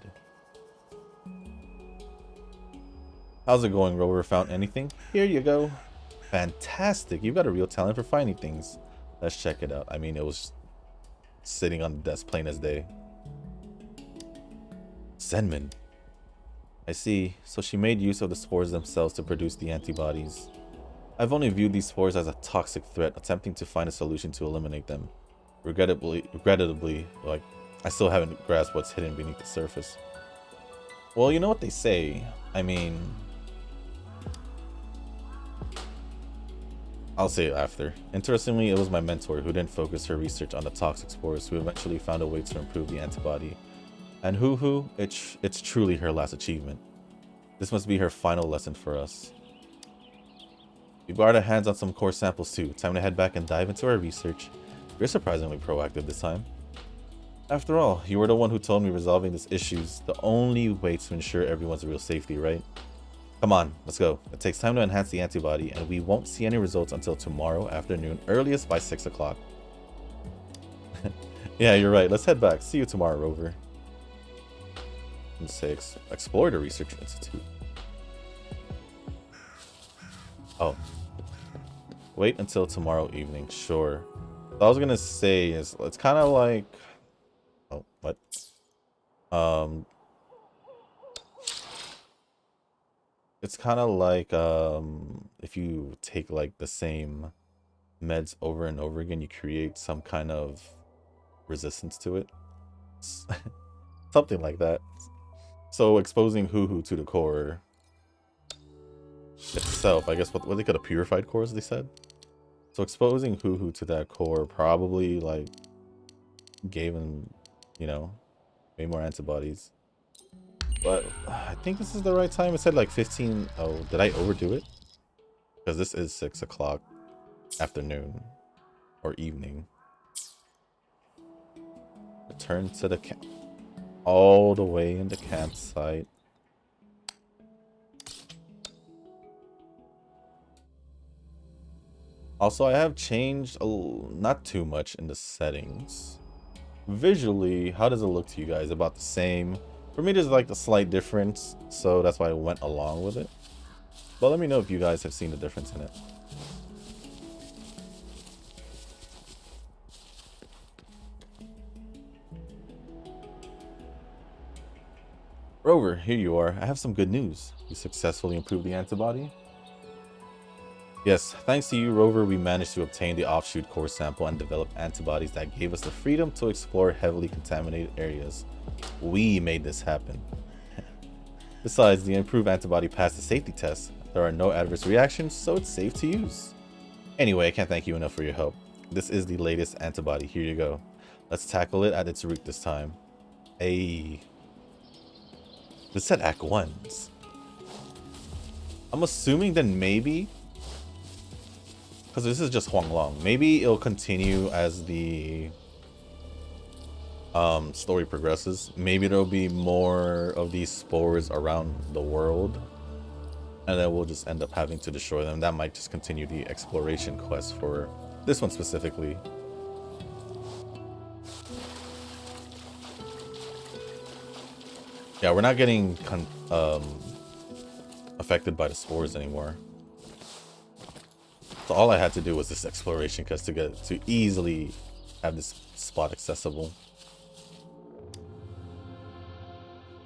How's it going, Rover? Found anything? Here you go. Fantastic. You've got a real talent for finding things. Let's check it out. I mean, it was sitting on the desk plain as day. Zenman. I see. So she made use of the spores themselves to produce the antibodies. I've only viewed these spores as a toxic threat, attempting to find a solution to eliminate them. Regrettably, like, I still haven't grasped what's hidden beneath the surface. Well, you know what they say. I mean, I'll say it after. Interestingly, it was my mentor who didn't focus her research on the toxic spores who eventually found a way to improve the antibody. And Hoo-Hoo, it's truly her last achievement. This must be her final lesson for us. We've got our hands on some core samples too. Time to head back and dive into our research. You're surprisingly proactive this time. After all, you were the one who told me resolving this issue's the only way to ensure everyone's real safety, right? Come on, let's go. It takes time to enhance the antibody, and we won't see any results until tomorrow afternoon, earliest by 6 o'clock. Yeah, you're right. Let's head back. See you tomorrow, Rover. Let's say explore the research institute. Oh. Wait until tomorrow evening. Sure. What I was gonna say is it's kind of like... Oh, what? It's kind of like if you take like the same meds over and over again, you create some kind of resistance to it. Something like that. So exposing Hoo-Hoo to the core itself, I guess what they could have purified cores, they said. So exposing Hoo-Hoo to that core probably like gave him, you know, way more antibodies. But I think this is the right time. It said like 15. Oh, did I overdo it? Because this is 6 o'clock afternoon or evening. Return to the camp. All the way in the campsite. Also, I have changed not too much in the settings. Visually, how does it look to you guys? About the same. For me, there's like a slight difference, so that's why I went along with it. But let me know if you guys have seen the difference in it. Rover, here you are. I have some good news. You successfully improved the antibody? Yes, thanks to you, Rover, we managed to obtain the offshoot core sample and develop antibodies that gave us the freedom to explore heavily contaminated areas. We made this happen. Besides, the improved antibody passed the safety test. There are no adverse reactions, so it's safe to use. Anyway, I can't thank you enough for your help. This is the latest antibody. Here you go. Let's tackle it at its root this time. Ayy. This said Act 1s. I'm assuming then maybe... Because this is just Huanglong. Maybe it'll continue as the story progresses. Maybe there'll be more of these spores around the world. And then we'll just end up having to destroy them. That might just continue the exploration quest for this one specifically. Yeah, we're not getting affected by the spores anymore. So all I had to do was this exploration quest to easily have this spot accessible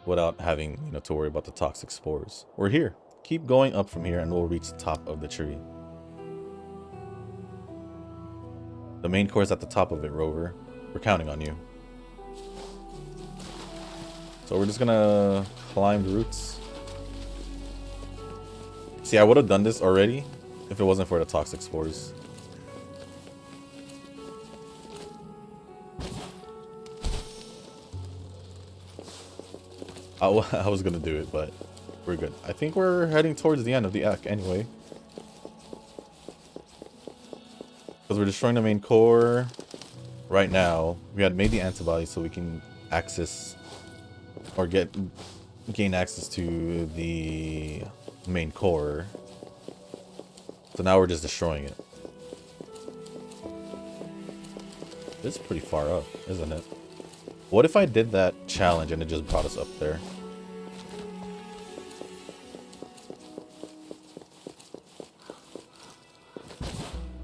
without having, you know, to worry about the toxic spores. We're here. Keep going up from here and we'll reach the top of the tree. The main core is at the top of it, Rover. We're counting on you. So we're just gonna climb the roots. See, I would have done this already if it wasn't for the toxic spores. I was gonna do it, but we're good. I think we're heading towards the end of the act anyway. Because we're destroying the main core right now. We had made the antibody so we can access or gain access to the main core. So now we're just destroying it. This is pretty far up, isn't it? What if I did that challenge and it just brought us up there?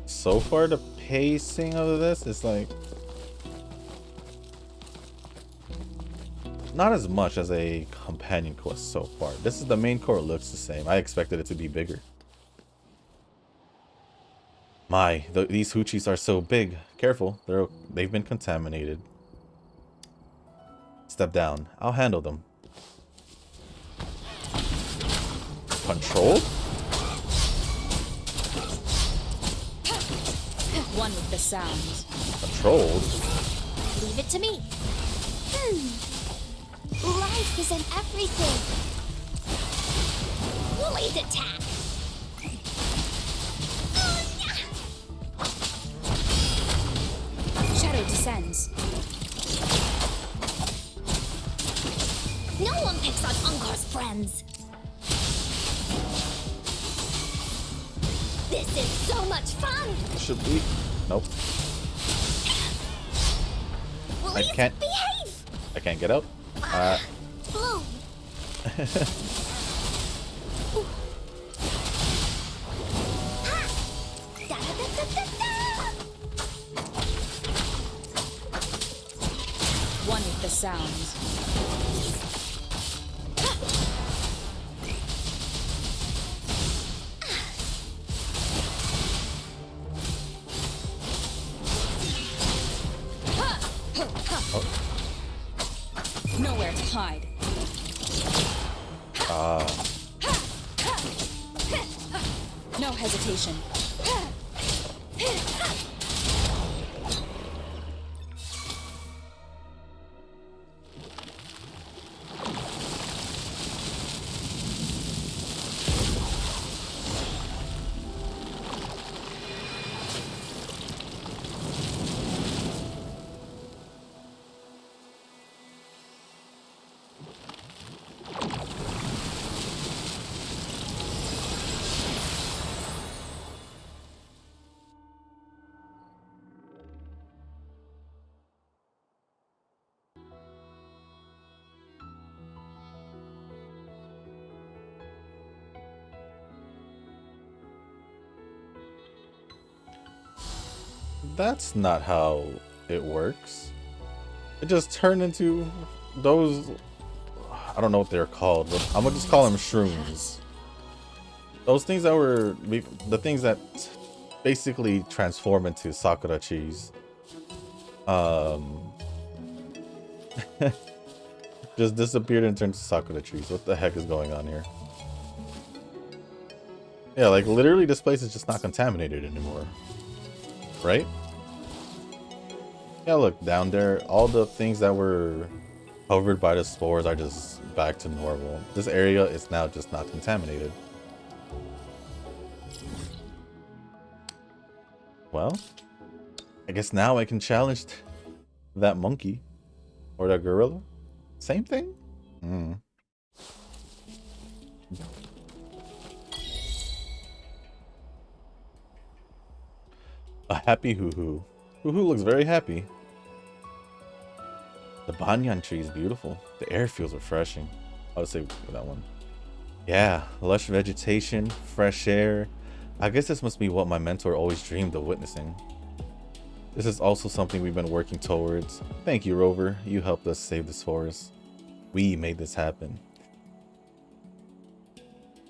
So far, the pacing of this is like not as much as a companion quest so far. This is the main core, looks the same. I expected it to be bigger. My, these hoochies are so big. Careful, they've been contaminated. Step down. I'll handle them. Control? One with the sounds. Controlled? Leave it to me. Life is in everything. Blaze attack. descends. No one picks on Ungar's friends. This is so much fun. Should we? Nope. Please can't- behave. I can't get out. Bloom. One with the sounds. Nowhere to hide. No hesitation. That's not how it works. It just turned into those, I don't know what they're called, but I'm gonna just call them shrooms. Those things that were the things that basically transform into Sakura cheese. Just disappeared and turned to Sakura trees. What the heck is going on here? Yeah, like literally this place is just not contaminated anymore. Right? Yeah, look, down there, all the things that were covered by the spores are just back to normal. This area is now just not contaminated. Well, I guess now I can challenge that monkey or that gorilla. Same thing? A happy hoo-hoo. Hoo-hoo looks very happy. The banyan tree is beautiful. The air feels refreshing. I would say that one. Yeah, lush vegetation, fresh air. I guess this must be what my mentor always dreamed of witnessing. This is also something we've been working towards. Thank you, Rover. You helped us save this forest. We made this happen.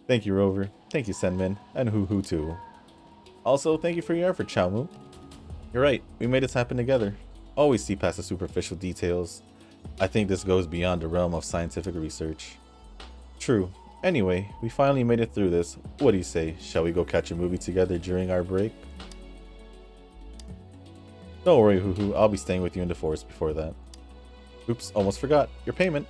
Thank you, Rover. Thank you, Senmin. And Hoo-hoo too. Also, thank you for your effort, Chaomu. You're right, we made this happen together. Always see past the superficial details. I think this goes beyond the realm of scientific research. True. Anyway, we finally made it through this. What do you say? Shall we go catch a movie together during our break? Don't worry, Hoo-hoo. I'll be staying with you in the forest before that. Oops, almost forgot. Your payment.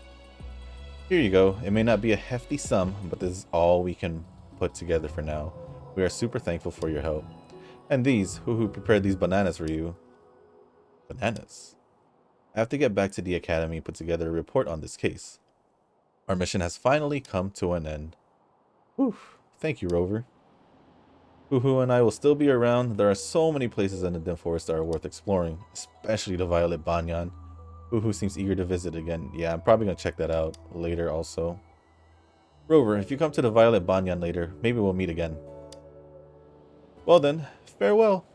Here you go. It may not be a hefty sum, but this is all we can put together for now. We are super thankful for your help. And these, who prepared these bananas for you. Bananas? I have to get back to the academy and put together a report on this case. Our mission has finally come to an end. Whew. Thank you, Rover. Hoo-hoo and I will still be around. There are so many places in the dim forest that are worth exploring, especially the Violet Banyan. Hoo-hoo seems eager to visit again. Yeah, I'm probably going to check that out later also. Rover, if you come to the Violet Banyan later, maybe we'll meet again. Well then, farewell.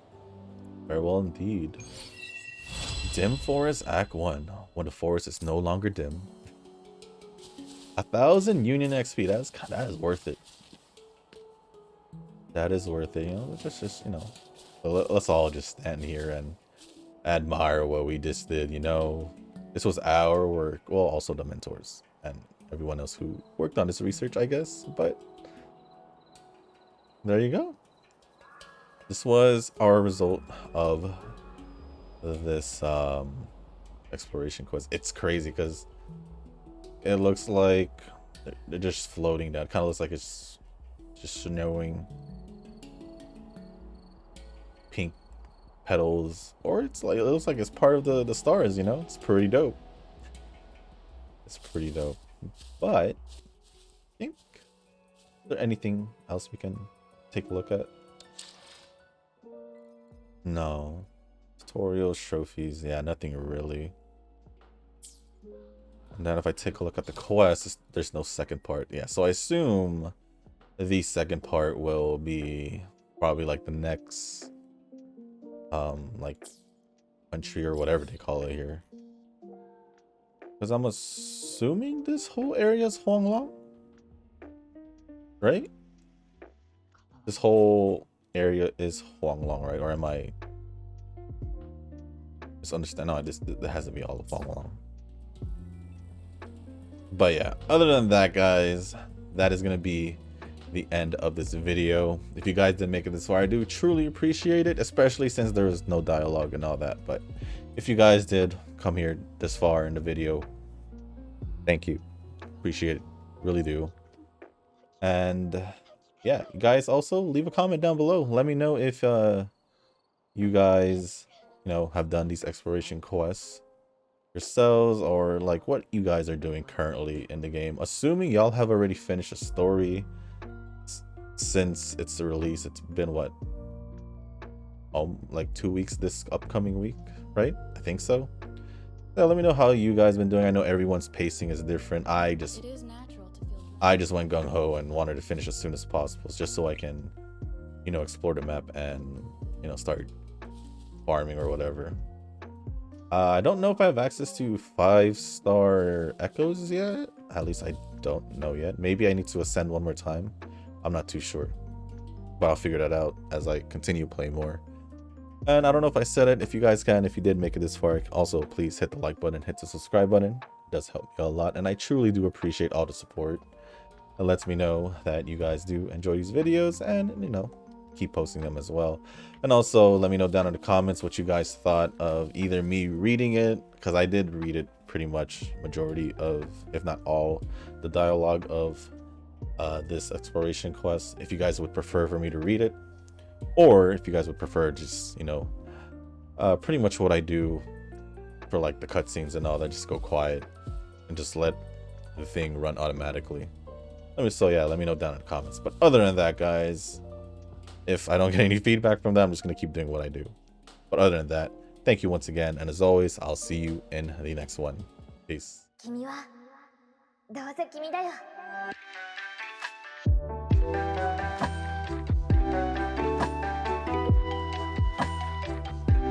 Farewell indeed. Dim Forest Act 1. When the forest is no longer dim. 1,000 Union XP. That is worth it. That is worth it. You know, let's just, you know, let's all just stand here and admire what we just did. You know, this was our work. Well, also the mentors and everyone else who worked on this research, I guess. But there you go. This was our result of this exploration quest. It's crazy because it looks like they're just floating down. It kind of looks like it's just snowing. Pink petals, or it's like, it looks like it's part of the stars, you know? It's pretty dope. It's pretty dope. But I think, is there anything else we can take a look at? No. Tutorials, trophies, yeah, nothing really. And then if I take a look at the quest, there's no second part. Yeah, so I assume the second part will be probably like the next like country or whatever they call it here. Because I'm assuming this whole area is Huanglong, right? This whole area is Huanglong, right? Or am I misunderstand? No, this has to be all of Huanglong. But yeah, other than that, guys, that is gonna be the end of this video. If you guys didn't make it this far, I do truly appreciate it, especially since there was no dialogue and all that. But if you guys did come here this far in the video, thank you, appreciate it, really do. And yeah, you guys also leave a comment down below. Let me know if you guys, you know, have done these exploration quests yourselves, or like what you guys are doing currently in the game, assuming y'all have already finished a story since it's the release. It's been what, like 2 weeks this upcoming week, right? I think so. Yeah, let me know how you guys been doing. I know everyone's pacing is different. I just went gung-ho and wanted to finish as soon as possible, just so I can, you know, explore the map and, you know, start farming or whatever. I don't know if I have access to 5-star echoes yet. At least I don't know yet. Maybe I need to ascend one more time. I'm not too sure, but I'll figure that out as I continue playing more. And I don't know if I said it. If you guys can, if you did make it this far, also please hit the like button, hit the subscribe button. It does help me a lot, and I truly do appreciate all the support. It lets me know that you guys do enjoy these videos, and, you know, keep posting them as well. And also let me know down in the comments what you guys thought of either me reading it, because I did read it pretty much majority of, if not all, the dialogue of this exploration quest. If you guys would prefer for me to read it, or if you guys would prefer just, you know, pretty much what I do for like the cutscenes and all that, just go quiet and just let the thing run automatically. Let me know down in the comments. But other than that, guys, if I don't get any feedback from that, I'm just gonna keep doing what I do. But other than that, thank you once again, and as always, I'll see you in the next one. Peace.